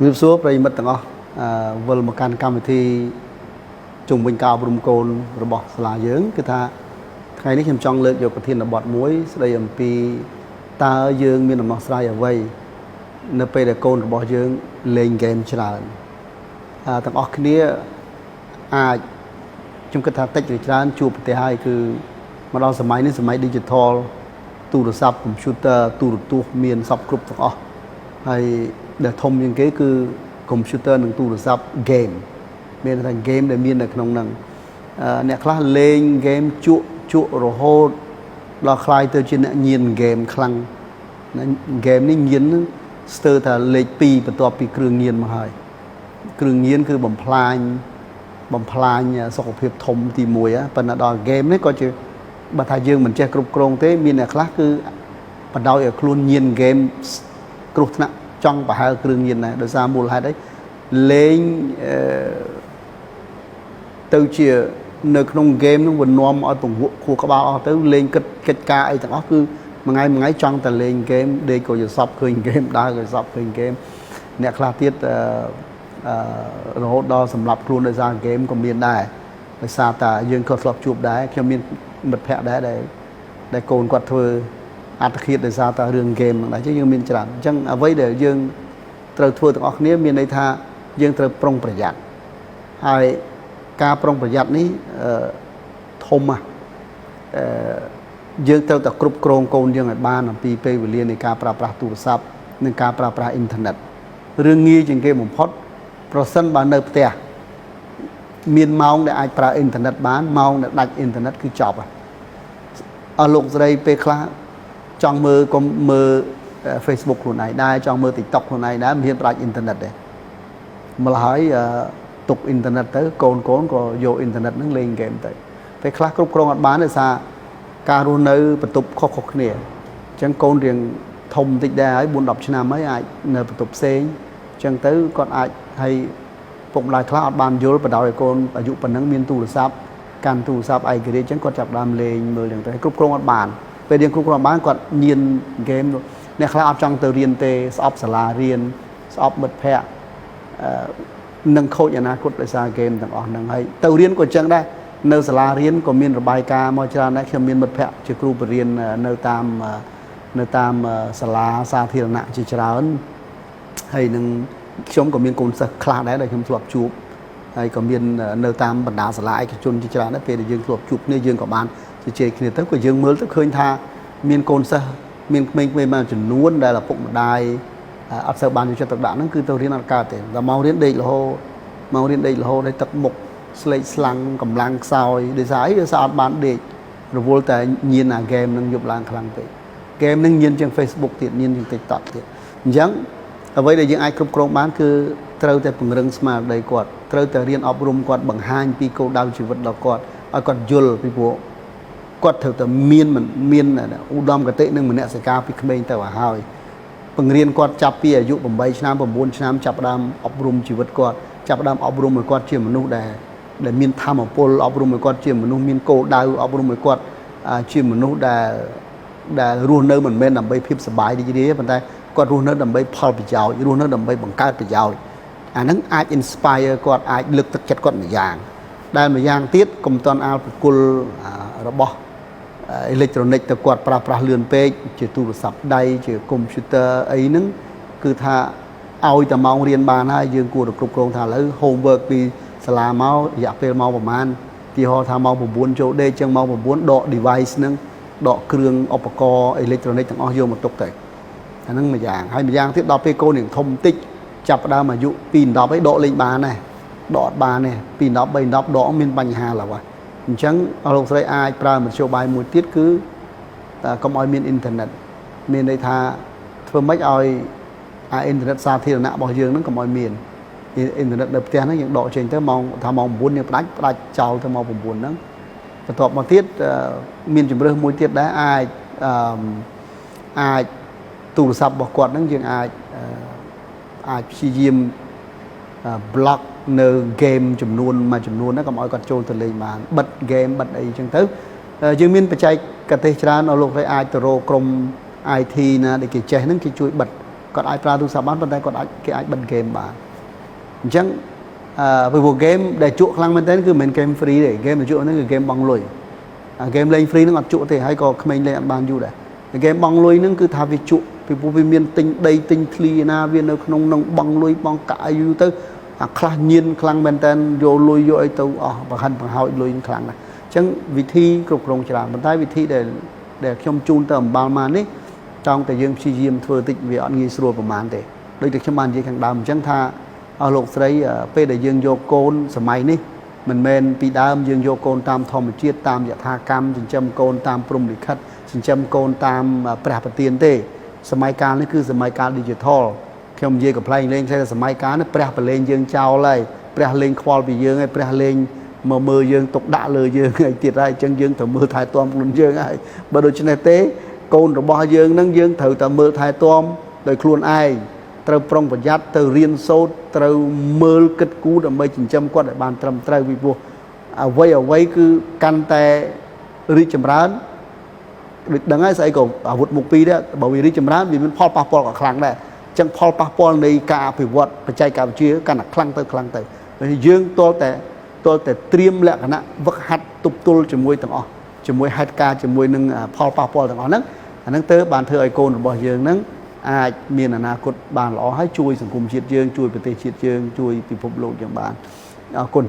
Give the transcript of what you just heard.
Việc số bây mất tầng vợ một can cam thì trùng bình cao bùm cồn rồi bỏ là dưỡng cái tha ngàyนี้ខ្ញុំចង់លើកយកប្រធានបទមួយស្ដីអំពីតើយើងមានដំណោះស្រាយអ្វីនៅពេលដែលកូនរបស់យើងលេងហ្គេមច្រើនទាំងអស់គ្នាអាចខ្ញុំគិតថាតិចឬច្រើនជួបប្រទេសហើយគឺមកដល់សម័យនេះសម័យ digital ទូរស័ព្ទ computer ទូរទស្សន៍មានសពគ្រប់ទាំងអស់ហើយដែលធំជាងគេគឺ computer និងទូរស័ព្ទ game មានតែ game ដែលមាននៅក្នុងហ្នឹងអ្នកខ្លះលេង game ជក់រហូតដល់ខ្លាយទៅជាអ្នកញៀន game ខ្លាំង game នេះញៀនស្ទើរតែលេខ2បន្ទាប់ពីគ្រឿងញៀនមកហើយគ្រឿងញៀនគឺបំផ្លាញសុខភាពធំទី1ប៉ុន្តែដល់ game នេះក៏ជាបើថាយើងមិនចេះគ្រប់គ្រងទេមានអ្នកខ្លះគឺបដ ாய் ឲ្យខ្លួនញៀន game គ្រោះថ្នាក់ចង់ប្រហែលគ្រឿងញៀនដែរដោយសារមូលហេតុអីលេងទៅជានៅក្នុង game នោះវានាំឲ្យពង្វក់ខួរក្បាលអស់ទៅលេងគិតកិច្ចការអីទាំងអស់គឺមួយថ្ងៃចង់តែលេង game ដេកក៏យល់សពឃើញ game ដើរក៏សពឃើញ game អ្នកខ្លះទៀតរហូតដល់សម្រាប់ខ្លួនដោយសារ game ក៏មានដែរដោយសារតែយើងក៏ធ្លាប់ជួបដែរខ្ញុំមានមិត្តភ័ក្តិដែរដែលកូនគាត់ធ្វើអត្តឃាតដោយសារតែរឿង game ហ្នឹងដែរយើងមានច្រើនអញ្ចឹងអ្វីដែលយើងត្រូវធ្វើទាំងអស់គ្នាមានន័យថាយើងត្រូវប្រុងប្រយ័ត្នហើយការប្រុងប្រយ័ត្ននេះធំយើងត្រូវតែគ្រប់គ្រងកូនយើងឲ្យបានអំពីពេលវេលានៃការប្រើប្រាស់ទូរស័ព្ទនិងការប្រើប្រាស់អ៊ីនធឺណិតរឿងងាយជាងគេបំផុតប្រសិនបើនៅផ្ទះមានម៉ោងដែលអាចប្រើអ៊ីនធឺណិតបានម៉ោងដែលដាច់អ៊ីនធឺណិតគឺចប់ហើយលោកស្រីពេលខ្លះចង់មើលកុំមើល Facebook ខ្លួនឯងដែរចង់មើល TikTok ខ្លួនឯងដែរមិនហ៊ានប្រើអ៊ីនធឺណិតទេម្ល៉េះហើយទុកអ៊ីនធឺណិតទៅកូនក៏យកអ៊ីនធឺណិតហ្នឹងលេងហ្គេមទៅពេលខ្លះគ្រប់គ្រងអត់បានដោយសារការរស់នៅបន្ទប់ខុសៗគ្នាអញ្ចឹងកូនរៀងធំតិចដែរហើយ 4-10 ឆ្នាំហើយអាចនៅបន្ទប់ផ្សេងអញ្ចឹងទៅគាត់អាចហើយពុកម្ដាយខ្លះអត់បានយល់បដ ாய் ឲ្យកូនអាយុប៉ុណ្ណឹងមានទូរស័ព្ទកាន់ទូរស័ព្ទឯករាជ្យអញ្ចឹងគាត់ចាប់ដើមលេងមើលអញ្ចឹងទៅគ្រប់គ្រងអត់បានពេលយើងគ្រប់គ្រងបានគាត់ញៀនហ្គេមអ្នកខ្លះអត់ចង់ទៅរៀនទេស្អប់សាលារៀនស្អប់មិត្តភ័ក្តិនឹងខូចអនាគតដោយសារហ្គេមទាំងអស់ហ្នឹងហើយទៅរៀនក៏អញ្ចឹងដែរនៅសាលារៀនក៏មានរបាយការណ៍មកច្រើនដែរខ្ញុំមានមិត្តភ័ក្តិជាគ្រូបរិញ្ញានៅតាមសាលាសាធារណៈជាច្រើនហើយនឹងខ្ញុំក៏មានកូនសិស្សខ្លះដែរដែលខ្ញុំធ្លាប់ជួបហើយក៏មាននៅតាមបណ្ដាសាលាឯកជនជាច្រើនដែរពេលដែលយើងធ្លាប់ជួបគ្នាយើងក៏បានជជែកគ្នាទៅក៏យើងមើលទៅឃើញថាមានកូនសិស្សមានក្មេងៗមួយចំនួនដែលឪពុកម្ដាយអត់សូវបានយកចិត្តទុកដាក់ហ្នឹងគឺទៅរៀនអត់កើតទេដល់មករៀនដេករហូតដល់ទឹកមុខស្លេកស្លាំងកម្លាំងខ្សោយដោយសារអីដោយសារអត់បានដេករវល់តែញៀនអាហ្គេមហ្នឹងយប់ឡើងខ្លាំងពេកហ្គេមហ្នឹងញៀនជាង Facebook ទៀតញៀនជាង TikTok ទៀតអញ្ចឹងអ្វីដែលយើងអាចគ្រប់គ្រងបានគឺត្រូវតែពង្រឹងស្មារតីគាត់ត្រូវតែរៀនអប់រំគាត់បង្ហាញពីគោលដៅជីវិតដល់គាត់ឲ្យគាត់យល់ពីព្រោះគាត់ត្រូវតែមានឧត្តមគតិនិងមនសិការពីក្មេងទៅឲ្យហើយបង្រៀនគាត់ចាប់ពីអាយុ8ឆ្នាំ9ឆ្នាំចាប់ផ្ដើមអប់រំជីវិតគាត់ចាប់ផ្ដើមអប់រំឲ្យគាត់ជាមនុស្សដែលមានធម៌ពលអប់រំឲ្យគាត់ជាមនុស្សមានគោលដៅអប់រំឲ្យគាត់ជាមនុស្សដែលរស់នៅមិនមែនដើម្បីភាពសុបាយរីករាយប៉ុន្តែគាត់រស់នៅដើម្បីផលប្រយោជន៍រស់នៅដើម្បីបង្កើតប្រយោជន៍អាហ្នឹងអាច inspire គាត់អាចលើកទឹកចិត្តគាត់មួយយ៉ាងដែលមួយយ៉ាងទៀតកុំតន់អាលប្រគល់របស់អេឡិចត្រូនិកទៅគាត់ប្រើប្រាស់លឿនពេកជាទូរស័ព្ទដៃជា computer អីហ្នឹងគឺថាឲ្យតែម៉ោងរៀនបានហើយយើងគួរតែគ្រប់គ្រងថាឥឡូវ homework ពីសាលាមករយៈពេលម៉ោងប្រហែលទីហោថាម៉ោង9ចូលដេកចឹងម៉ោង9ដក device ហ្នឹងដកគ្រឿងឧបករណ៍អេឡិចត្រូនិកទាំងអស់យកមកទុកទៅអាហ្នឹងមួយយ៉ាងហើយមួយយ៉ាងទៀតដល់ពេលកូននឹងធំបន្តិចចាប់ផ្ដើមអាយុ2 10ហើយដកលេងបានដែរដកអត់បានទេ2 10 3 10ដកមានបញ្ហាឡើយអញ្ចឹងលោកស្រីអាចប្រើមធ្យោបាយមួយទៀតគឺកុំឲ្យមានអ៊ីនធឺណិតមានន័យថាធ្វើម៉េចឲ្យអ៊ីនធឺណិតសាធារណៈរបស់យើងហ្នឹងកុំឲ្យមានអ៊ីនធឺណិតនៅផ្ទះហ្នឹងយើងដកចេញទៅម៉ោង9យើងផ្ដាច់ចោលទៅម៉ោង9ហ្នឹងបន្ទាប់មកទៀតមានជំរើសមួយទៀតដែរអាចទូរស័ព្ទរបស់គាត់ហ្នឹងយើងអាចព្យាយាម block នៅ game ចំនួនមួយចំនួនហ្នឹងកុំឲ្យគាត់ចូលទៅលេងបានបិទ game បិទអីចឹងទៅយើងមានបច្ចេកទេសច្រើនឲ្យលោកស្រីអាចទៅរកក្រុម IT ណាដែលគេចេះហ្នឹងគេជួយបិទ គាត់អាចប្រើទូរស័ព្ទបានប៉ុន្តែគាត់អាចគេអាចបិទហ្គេមបានអញ្ចឹងពីព្រោះហ្គេមដែលជក់ខ្លាំងមែនទែនគឺមិនមែនហ្គេម free ទេហ្គេមដែលជក់ហ្នឹងគឺហ្គេមបង់លុយហ្គេមលេង free ហ្នឹងអត់ជក់ទេហើយក៏ក្មេងលេងអត់បានយូរដែរហ្គេមបង់លុយហ្នឹងគឺថាវាជក់ពីព្រោះវាមានទិញដីទិញឃ្លីណាវានៅក្នុងនឹងបង់លុយបង់កាក់យូរទៅអាខ្លះញៀនខ្លាំងមែនទែនយកលុយយកអីទៅអស់បង្ហិនបង្ហោចលុយខ្លាំងណាស់អញ្ចឹងវិធីគ្រប់គ្រងច្រើនប៉ុន្តែវិធីដែលខ្ញុំជូនទៅអំបាលមកនេះចង់តែយើងព្យាយាមធ្វើតិចវាអត់ងាយស្រួលប្រហែលទេដូចតែខ្ញុំបាននិយាយខាងដើមអញ្ចឹងថាអស់លោកស្រីពេលដែលយើងយកកូនសម័យនេះមិនមែនពីដើមយើងយកកូនតាមធម្មជាតិតាមយថាកម្មចិញ្ចឹមកូនតាមព្រំលិខិតចិញ្ចឹមកូនតាមព្រះប្រទានទេសម័យកាលនេះគឺសម័យកាល digital ខ្ញុំនិយាយកំ pl ែងលេងថាសម័យកាលនេះព្រះប្រលេងយើងចោលហើយព្រះលេងខ្វល់ពីយើងហើយព្រះលេងមកមើលយើងទុកដាក់លើយើងហើយទៀតហើយអញ្ចឹងយើងត្រូវមើលថែទាំខ្លួនយើងហើយបើដូច្នេះទេកូនរបស់យើងនឹងយើងត្រូវតែមើលថែទាំដោយខ្លួនឯងត្រូវប្រុងប្រយ័ត្នទៅរៀនសូត្រត្រូវមើលគិតគូរដើម្បីចិញ្ចឹមគាត់ឲ្យបានត្រឹមត្រូវពីព្រោះអ្វីគឺកាន់តែរីកចម្រើនដូចដឹងហើយស្អីក៏អាវុធមុខពីរដែរបើវារីកចម្រើនវាមានផលប៉ះពាល់ក៏ខ្លាំងដែរអញ្ចឹងផលប៉ះពាល់នៃការអភិវឌ្ឍបច្ចេកវិទ្យាកាន់តែខ្លាំងទៅហើយយើងទាល់តែត្រៀមលក្ខណៈវឹកហាត់ទប់ទល់ជាមួយទាំងអស់ជាមួយហេតុការណ៍ជាមួយនឹងផលប៉ះពាល់ទាំងអស់ហ្នឹងអាហ្នឹងទៅបានធ្វើឲ្យកូនរបស់យើងហ្នឹងអាចមានអនាគតបានល្អហើយជួយសង្គមជាតិយើងជួយប្រទេសជាតិយើងជួយពិភពលោកយើងបានអរគុណ